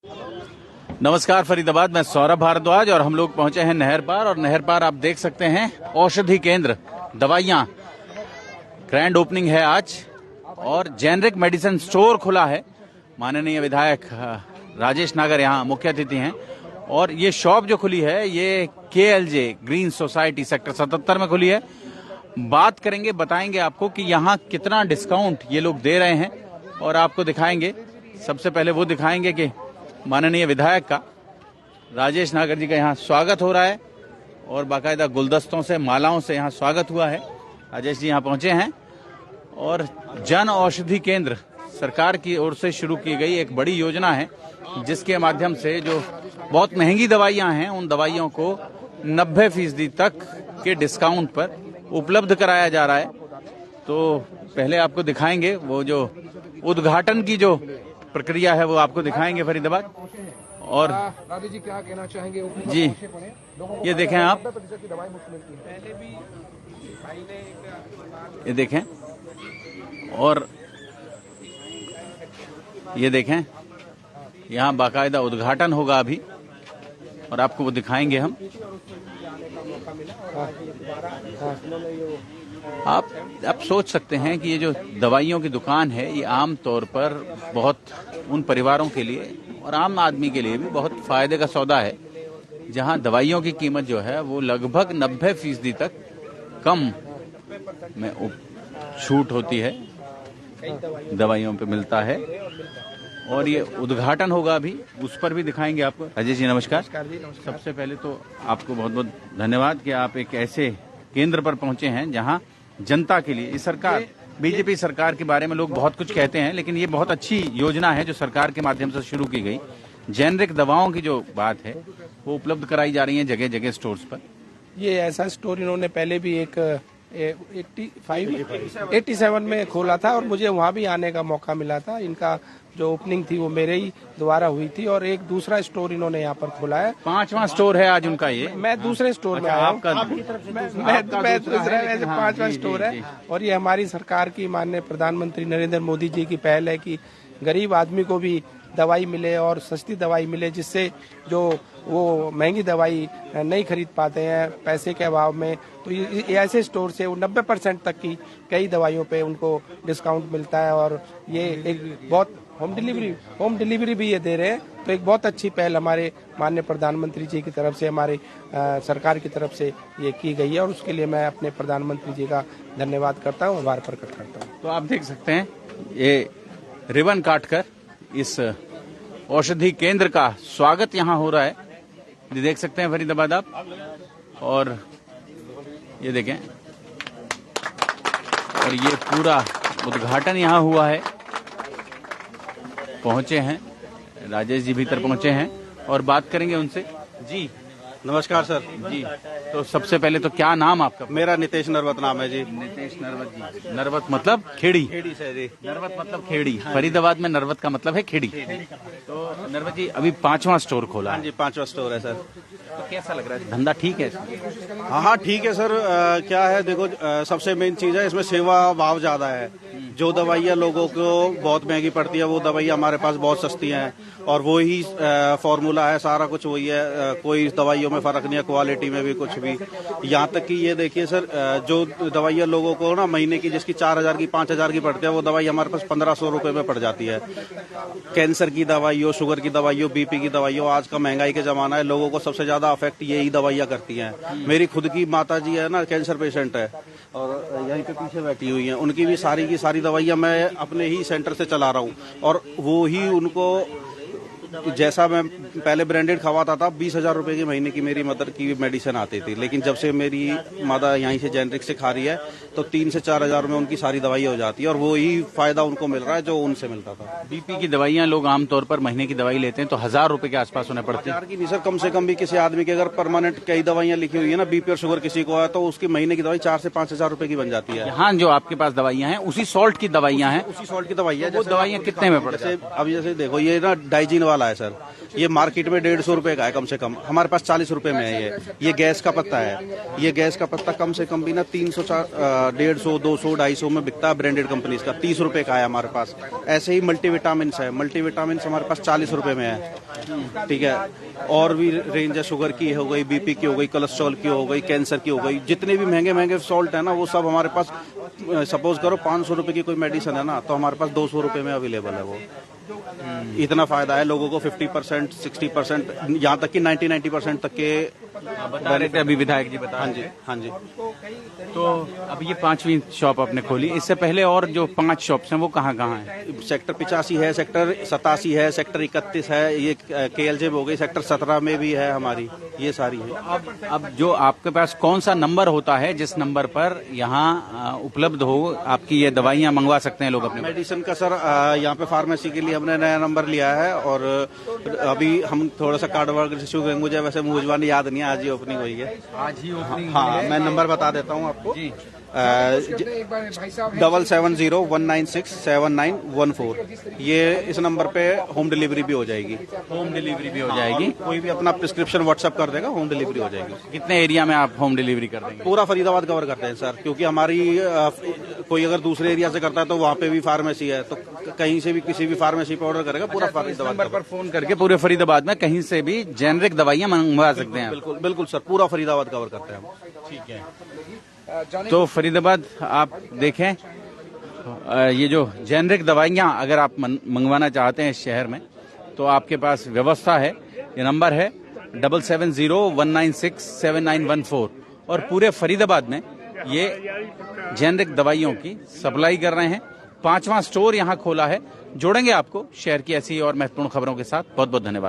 नमस्कार फरीदाबाद, मैं सौरभ भारद्वाज और हम लोग पहुंचे हैं नहर पार। और नहर पार आप देख सकते हैं औषधि केंद्र, दवाइयां, ग्रैंड ओपनिंग है आज और जेनरिक मेडिसिन स्टोर खुला है। माननीय विधायक राजेश नागर यहाँ मुख्य अतिथि हैं और ये शॉप जो खुली है ये KLJ ग्रीन सोसाइटी सेक्टर 77 में खुली है। बात करेंगे, बताएंगे आपको कि यहाँ कितना डिस्काउंट ये लोग दे रहे हैं और आपको दिखाएंगे। सबसे पहले वो दिखाएंगे कि माननीय विधायक का, राजेश नागर जी का यहाँ स्वागत हो रहा है और बाकायदा गुलदस्तों से, मालाओं से यहाँ स्वागत हुआ है। राजेश जी यहाँ पहुंचे हैं और जन औषधि केंद्र सरकार की ओर से शुरू की गई एक बड़ी योजना है जिसके माध्यम से जो बहुत महंगी दवाइयां हैं उन दवाइयों को 90% तक के डिस्काउंट पर उपलब्ध कराया जा रहा है। तो पहले आपको दिखाएंगे वो जो उद्घाटन की जो प्रक्रिया है वो आपको दिखाएंगे फरीदाबाद। और राजेश जी क्या कहना चाहेंगे जी, ये देखें आप, ये देखें और ये देखें, यहाँ बाकायदा उद्घाटन होगा अभी और आपको वो दिखाएंगे हम। आप सोच सकते हैं कि ये जो दवाइयों की दुकान है ये आम तौर पर बहुत उन परिवारों के लिए और आम आदमी के लिए भी बहुत फायदे का सौदा है, जहां दवाइयों की कीमत जो है वो लगभग 90% तक कम में छूट होती है, दवाइयों पे मिलता है। और ये उद्घाटन होगा अभी, उस पर भी दिखाएंगे आपको। राजेश जी नमस्कार। सबसे पहले तो आपको बहुत बहुत धन्यवाद कि आप एक ऐसे केंद्र पर पहुंचे हैं जहां जनता के लिए, इस सरकार बीजेपी सरकार के बारे में लोग बहुत कुछ कहते हैं, लेकिन ये बहुत अच्छी योजना है जो सरकार के माध्यम से शुरू की गई। जेनरिक दवाओं की जो बात है वो उपलब्ध कराई जा रही है जगह जगह स्टोर्स पर। ये ऐसा स्टोर इन्होंने पहले भी एक 87 में खोला था और मुझे वहाँ भी आने का मौका मिला था। इनका जो ओपनिंग थी वो मेरे ही द्वारा हुई थी और एक दूसरा स्टोर इन्होंने यहाँ पर खोला है। 5वां स्टोर है आज उनका। ये मैं दूसरे स्टोर में आया हूँ, मैं दूसरा 5वां स्टोर है। और ये हमारी सरकार की, माननीय प्रधानमंत्री नरेंद्र मोदी जी की पहल है कि गरीब आदमी को भी दवाई मिले और सस्ती दवाई मिले, जिससे जो वो महंगी दवाई नहीं खरीद पाते हैं पैसे के अभाव में। तो ये ऐसे स्टोर से 90% तक की कई दवाइयों पे उनको डिस्काउंट मिलता है और ये एक बहुत होम डिलीवरी भी ये दे रहे हैं। तो एक बहुत अच्छी पहल हमारे माननीय प्रधानमंत्री जी की तरफ से, हमारे सरकार की तरफ से ये की गई है और उसके लिए मैं अपने प्रधानमंत्री जी का धन्यवाद करता हूँ, आभार प्रकट करता हूँ। तो आप देख सकते हैं ये रिबन काटकर इस औषधि केंद्र का स्वागत यहाँ हो रहा है। ये देख सकते हैं फरीदाबाद आप, और ये देखें, और ये पूरा उद्घाटन यहाँ हुआ है। पहुंचे हैं राजेश जी, भीतर पहुंचे हैं और बात करेंगे उनसे। जी नमस्कार सर। जी, तो सबसे पहले तो क्या नाम आपका? मेरा नितेश नरवत नाम है जी। नितेश नरवत जी। नरवत मतलब खेड़ी? खेड़ी से जी। नरवत मतलब खेड़ी। फरीदाबाद में नरवत का मतलब है खेड़ी। तो नरवत जी अभी 5वां स्टोर खोला है। हाँ जी, 5वां स्टोर है सर। तो कैसा लग रहा है, धंधा ठीक है? हाँ ठीक है सर। क्या है देखो, सबसे मेन चीज है इसमें सेवा भाव ज्यादा है। जो दवाइयाँ लोगों को बहुत महंगी पड़ती है वो दवाइयाँ हमारे पास बहुत सस्ती हैं और वो ही फॉर्मूला है, सारा कुछ वही है। कोई दवाइयों में फर्क नहीं है, क्वालिटी में भी कुछ भी। यहाँ तक कि ये देखिए सर, जो दवाइयाँ लोगों को ना महीने की जिसकी 4000 की 5000 की पड़ती है वो दवाई हमारे पास 1500 रुपए में पड़ जाती है। कैंसर की दवाई हो, शुगर की दवाई हो, BP की दवाई हो, आज का महंगाई के जमाना है, लोगों को सबसे ज्यादा अफेक्ट यही दवाइयाँ करती हैं। मेरी खुद की माता जी है ना, कैंसर पेशेंट है और यहीं पे पीछे बैठी हुई हैं। उनकी भी सारी की सारी दवाइयाँ मैं अपने ही सेंटर से चला रहा हूँ और वो ही उनको, जैसा मैं पहले ब्रांडेड खवाता था, 20,000 रुपए की महीने की मेरी मदर की मेडिसिन आती थी, लेकिन जब से मेरी माता यहीं से जेनरिक से खा रही है तो 3 से 4 हजार में उनकी सारी दवाई हो जाती है और वो ही फायदा उनको मिल रहा है जो उनसे मिलता था। BP की दवाइयाँ लोग आमतौर पर महीने की दवाई लेते हैं तो 1000 रुपए के आसपास उन्हें पड़ती है। 1000 की नहीं सर, कम से कम भी किसी आदमी के अगर परमानेंट कई दवाइयाँ लिखी हुई है ना, BP और शुगर किसी को है तो उसकी महीने की दवाई 4 से 5 हजार रुपए की बन जाती है। यहाँ जो आपके पास दवाइयाँ हैं उसी सॉल्ट की दवाइयाँ हैं? उसी सॉल्ट की दवाई है। वो दवाइयाँ कितने में पड़ती है? अब जैसे देखो, ये ना डाइजीन वाला है सर, ये मार्केट में 150 रुपए का है कम से कम, हमारे पास 40 रुपए में है। ये गैस का पत्ता है। ये गैस का पत्ता कम से कम भी ना 300, 150, 200, 250 में बिकता है ब्रांडेड कंपनीज का। 30 रुपए का है हमारे पास। ऐसे ही मल्टीविटामिन है, मल्टीविटामिन हमारे पास 40 रुपए में है। ठीक है, और भी रेंज है, शुगर की हो गई, बीपी की हो गई, कोलेस्ट्रॉल की हो गई, कैंसर की हो गई, जितने भी महंगे महंगे सॉल्ट है ना वो सब हमारे पास, सपोज करो 500 रुपए की कोई मेडिसिन है ना तो हमारे पास 200 रुपए में अवेलेबल है वो। इतना फायदा है लोगों को, 50%, 60%, यहाँ तक कि 90% तक के बता रहे थे अभी विधायक जी बता। हाँ जी, हाँ जी। तो अब ये 5वीं शॉप आपने खोली, इससे पहले और जो 5 शॉप्स हैं वो कहाँ कहाँ हैं? सेक्टर 85 है, सेक्टर 87 है, सेक्टर 31 है, ये KLJ हो गई, सेक्टर 17 में भी है हमारी, ये सारी है। अब जो आपके पास कौन सा नंबर होता है जिस नंबर पर यहाँ उपलब्ध हो आपकी ये दवाइयाँ मंगवा सकते हैं लोग अपने? मेडिसिन का सर यहाँ पे फार्मेसी के लिए हमने नया नंबर लिया है, और अभी हम थोड़ा सा कार्ड वर्क इशू करेंगे, मुझे वैसे मुझे याद नहीं है, आज ही ओपनिंग हुई है। आज ही ओपनिंग? हाँ, मैं नंबर बता देता हूँ आपको जी। 7701967914। ये इस नंबर पे होम डिलीवरी भी हो जाएगी। होम डिलीवरी भी हो जाएगी? कोई भी अपना प्रिस्क्रिप्शन व्हाट्सएप कर देगा, होम डिलीवरी हो जाएगी। कितने एरिया में आप होम डिलीवरी कर देंगे? पूरा फरीदाबाद कवर करते हैं सर, क्योंकि हमारी कोई अगर दूसरे एरिया से करता है तो वहाँ पे भी फार्मेसी है, तो कहीं से भी किसी भी फार्मेसी पे ऑर्डर करेगा, पूरा फरीदाबाद नंबर पर फोन करके पूरे फरीदाबाद में कहीं से भी जेनरिक दवाइयाँ मंगवा सकते हैं? बिल्कुल बिल्कुल सर, पूरा फरीदाबाद कवर करते हैं हम। ठीक है। तो फरीदाबाद आप देखें, ये जो जेनरिक दवाइयाँ अगर आप मंगवाना चाहते हैं इस शहर में तो आपके पास व्यवस्था है। ये नंबर है 7701967914, और पूरे फरीदाबाद में ये जेनरिक दवाइयों की सप्लाई कर रहे हैं। 5वां स्टोर यहाँ खोला है। जोड़ेंगे आपको शहर की ऐसी और महत्वपूर्ण खबरों के साथ। बहुत बहुत धन्यवाद।